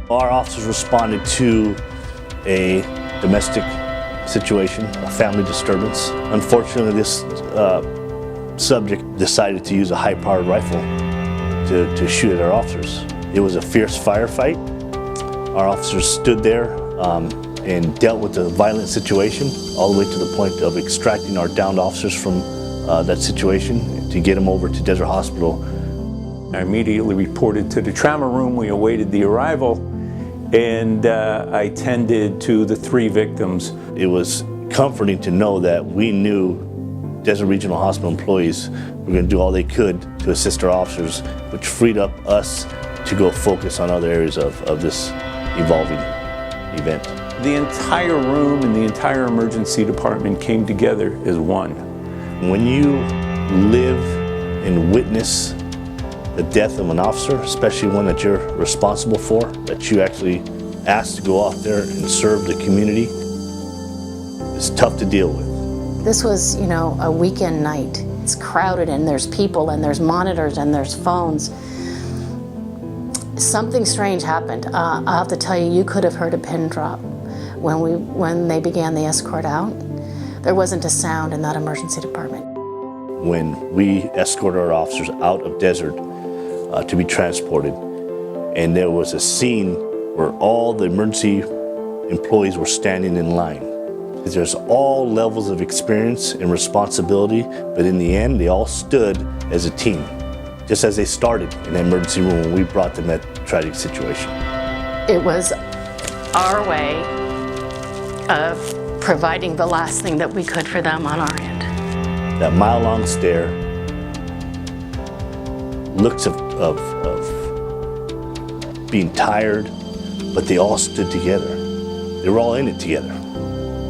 Our officers responded to a domestic situation, a family disturbance. Unfortunately, this subject decided to use a high-powered rifle to shoot at our officers. It was a fierce firefight. Our officers stood there and dealt with the violent situation all the way to the point of extracting our downed officers from that situation to get them over to Desert Hospital. I immediately reported to the trauma room. We awaited the arrival, and I tended to the 3 victims. It was comforting to know that we knew Desert Regional Hospital employees were going to do all they could to assist our officers, which freed up us to go focus on other areas of this evolving event. The entire room and the entire emergency department came together as one. When you live and witness the death of an officer, especially one that you're responsible for, that you actually asked to go out there and serve the community, it's tough to deal with. This was, a weekend night. It's crowded and there's people and there's monitors and there's phones. Something strange happened. I'll have to tell you, you could have heard a pin drop when they began the escort out. There wasn't a sound in that emergency department. When we escorted our officers out of Desert to be transported, and there was a scene where all the emergency employees were standing in line. There's all levels of experience and responsibility, but in the end, they all stood as a team, just as they started in the emergency room when we brought them that tragic situation. It was our way of providing the last thing that we could for them on our end. That mile-long stare, looks of being tired, but they all stood together. They were all in it together,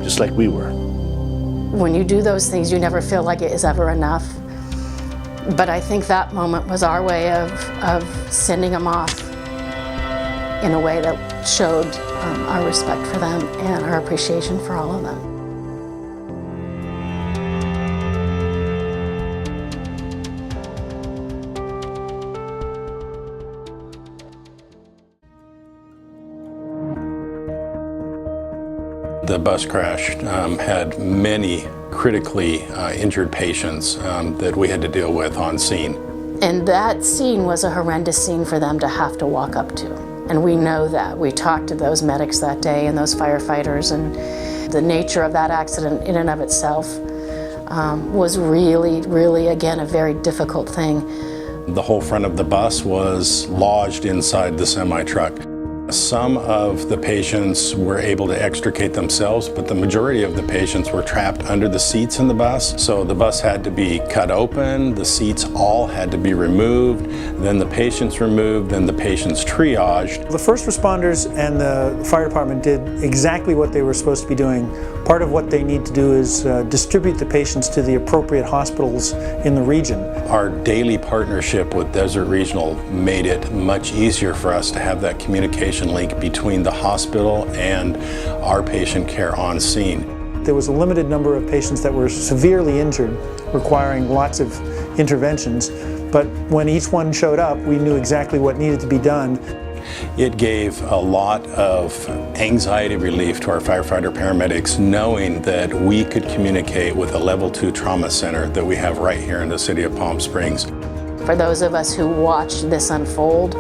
just like we were. When you do those things, you never feel like it is ever enough. But I think that moment was our way of sending them off in a way that showed our respect for them and our appreciation for all of them. The bus crash had many critically injured patients that we had to deal with on scene. And that scene was a horrendous scene for them to have to walk up to. And we know that. We talked to those medics that day and those firefighters, and the nature of that accident in and of itself was really, really, again, a very difficult thing. The whole front of the bus was lodged inside the semi-truck. Some of the patients were able to extricate themselves, but the majority of the patients were trapped under the seats in the bus. So the bus had to be cut open, the seats all had to be removed, then the patients removed, then the patients triaged. The first responders and the fire department did exactly what they were supposed to be doing. Part of what they need to do is distribute the patients to the appropriate hospitals in the region. Our Daily partnership with Desert Regional made it much easier for us to have that communication link between the hospital and our patient care on scene. There was a limited number of patients that were severely injured, requiring lots of interventions, but when each one showed up, we knew exactly what needed to be done. It gave a lot of anxiety relief to our firefighter paramedics, knowing that we could communicate with a level 2 trauma center that we have right here in the city of Palm Springs. For those of us who watched this unfold,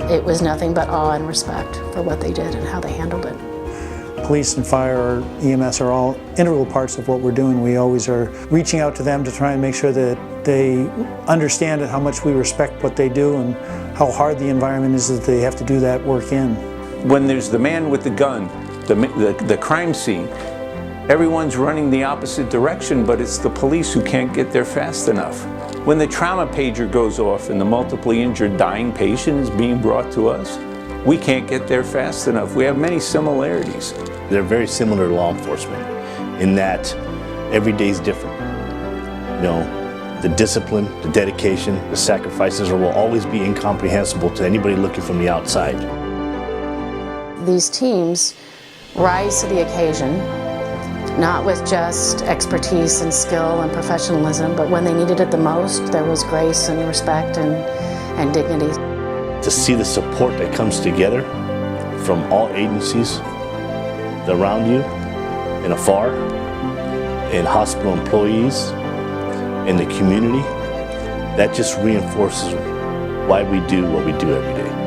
it was nothing but awe and respect for what they did and how they handled it. Police and fire or EMS are all integral parts of what we're doing. We always are reaching out to them to try and make sure that they understand how much we respect what they do and how hard the environment is that they have to do that work in. When there's the man with the gun, the crime scene, everyone's running the opposite direction, but it's the police who can't get there fast enough. When the trauma pager goes off and the multiply injured dying patient is being brought to us, we can't get there fast enough. We have many similarities. They're very similar to law enforcement in that every day is different. The discipline, the dedication, the sacrifices will always be incomprehensible to anybody looking from the outside. These teams rise to the occasion, not with just expertise and skill and professionalism, but when they needed it the most, there was grace and respect and dignity. To see the support that comes together from all agencies around you and afar, and hospital employees, in the community, that just reinforces why we do what we do every day.